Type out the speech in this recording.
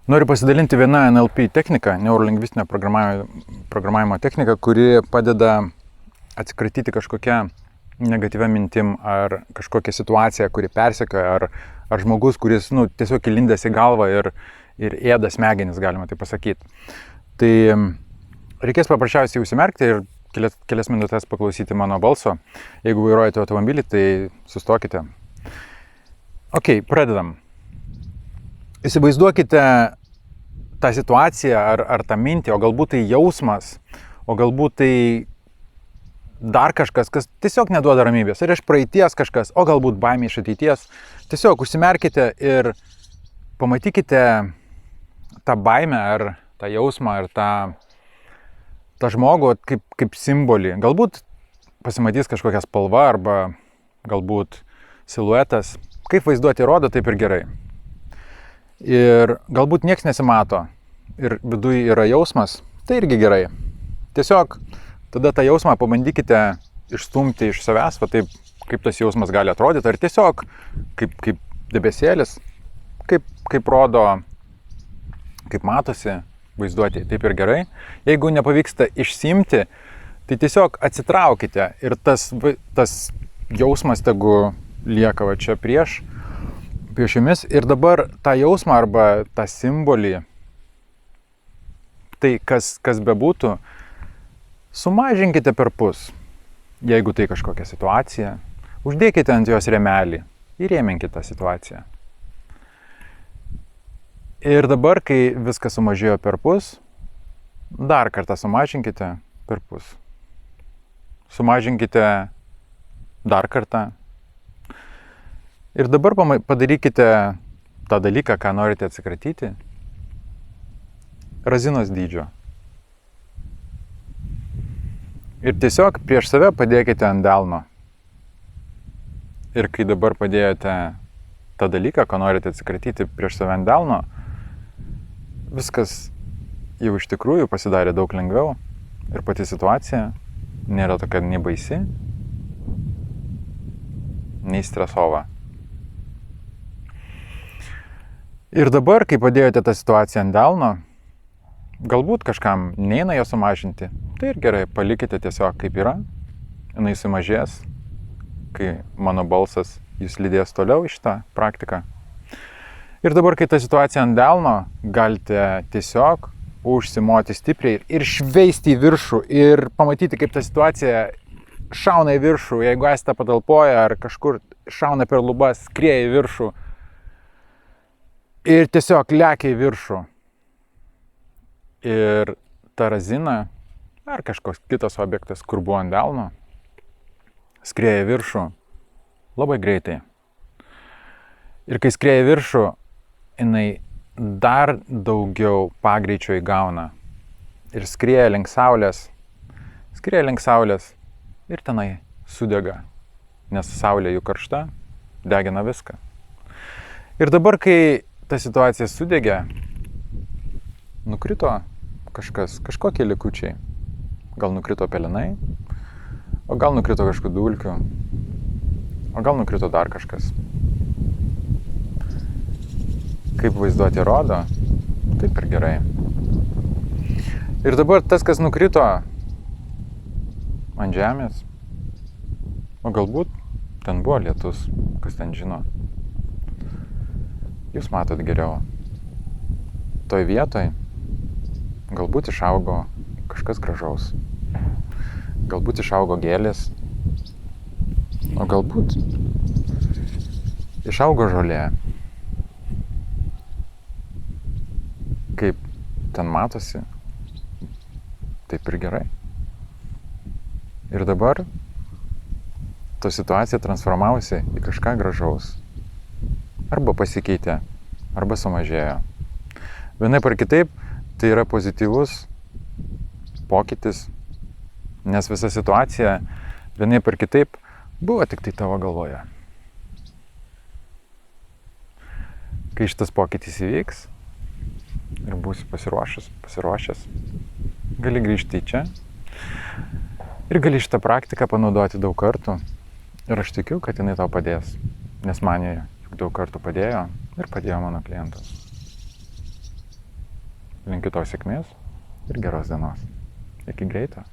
Noriu pasidalinti vieną NLP techniką, neurolingvistinio programavimo techniką, kuri padeda atsikratyti kažkokią negatyvią mintim ar kažkokią situaciją, kuri persekioja, ar žmogus, kuris tiesiog įlindęs į galvą ir ėda smegenis, galima tai pasakyti. Tai reikės paprasčiausiai užsimerkti ir kelias minutės paklausyti mano balso. Jeigu vairuojate automobilį, tai sustokite. Ok, pradedam. Įsivaizduokite tą situaciją ar tą mintį, o galbūt tai jausmas, o galbūt tai dar kažkas, kas tiesiog neduoda ramybės. Ar iš praeities kažkas, o galbūt baimė iš ateities. Tiesiog užsimerkite ir pamatykite tą baimę ar tą jausmą ar tą žmogų kaip simbolį. Galbūt pasimatys kažkokia spalva arba galbūt siluetas. Kaip vaizduotė rodo, taip ir gerai. Ir galbūt nieks nesimato ir viduje yra jausmas, tai irgi gerai. Tiesiog tada tą jausmą pabandykite išstumti iš savęs, va taip, kaip tas jausmas gali atrodyti, ar tiesiog kaip debesėlis, kaip rodo, kaip matosi vaizduotė, taip ir gerai. Jeigu nepavyksta išsiimti, tai tiesiog atsitraukite ir tas jausmas tegu lieka va čia prieš jumis ir dabar tą jausmą arba tą simbolį, tai kas bebūtų, sumažinkite per pus. Jeigu tai kažkokia situacija, uždėkite ant jos rėmelį, įrėminkite tą situaciją. Ir dabar, kai viskas sumažėjo per pus, dar kartą sumažinkite per pus. Sumažinkite dar kartą. Ir dabar padarykite tą dalyką, ką norite atsikratyti, razinos dydžio. Ir tiesiog prieš save padėkite ant delno. Ir kai dabar padėjote tą dalyką, ką norite atsikratyti prieš save ant delno, viskas jau iš tikrųjų pasidarė daug lengviau ir pati situacija nėra tokia nei baisi, nei stresova. Ir dabar, kai padėjote tą situaciją ant delno, galbūt kažkam neina jo sumažinti, tai ir gerai, palikite tiesiog kaip yra, jinai sumažės, kai mano balsas jūs lydės toliau į šitą praktiką. Ir dabar, kai ta situacija ant delno, galite tiesiog užsimoti stipriai ir šveisti į viršų ir pamatyti, kaip ta situacija šauna į viršų, jeigu esate patalpoje ar kažkur šauna per lubas, skrieja į viršų. Ir tiesiog lekia į viršų. Ir ta razina, ar kažkoks kitas objektas, kur buvo ant delno, skrieja į viršų labai greitai. Ir kai skrieja į viršų, jinai dar daugiau pagreičio įgauna. Ir skrieja link saulės ir tenai sudega. Nes saulė jų karšta, degina viską. Ir dabar, kai ta situacija sudegė, nukrito kažkokie likučiai. Gal nukrito pelenai, o gal nukrito kažkokių dulkių, o gal nukrito dar kažkas. Kaip vaizduotė rodo, taip ir gerai. Ir dabar tas, kas nukrito ant žemės, o galbūt ten buvo lietus, kas ten žino. Jūs matot geriau. Toj vietoj galbūt išaugo kažkas gražaus. Galbūt išaugo gėlės. O galbūt išaugo žolė. Kaip ten matosi, taip ir gerai. Ir dabar ta situacija transformavosi į kažką gražaus. Arba pasikeitė, arba sumažėjo. Vienaip ar kitaip, tai yra pozityvus pokytis, nes visa situacija vienaip ar kitaip buvo tik tai tavo galvoje. Kai šitas pokytis įvyks ir būsi pasiruošęs, gali grįžti į čia ir gali šitą praktiką panaudoti daug kartų. Ir aš tikiu, kad jinai tau padės, nes man jie daug kartų padėjo ir padėjo mano klientams. Linkiu tau sėkmės ir geros dienos. Iki greito.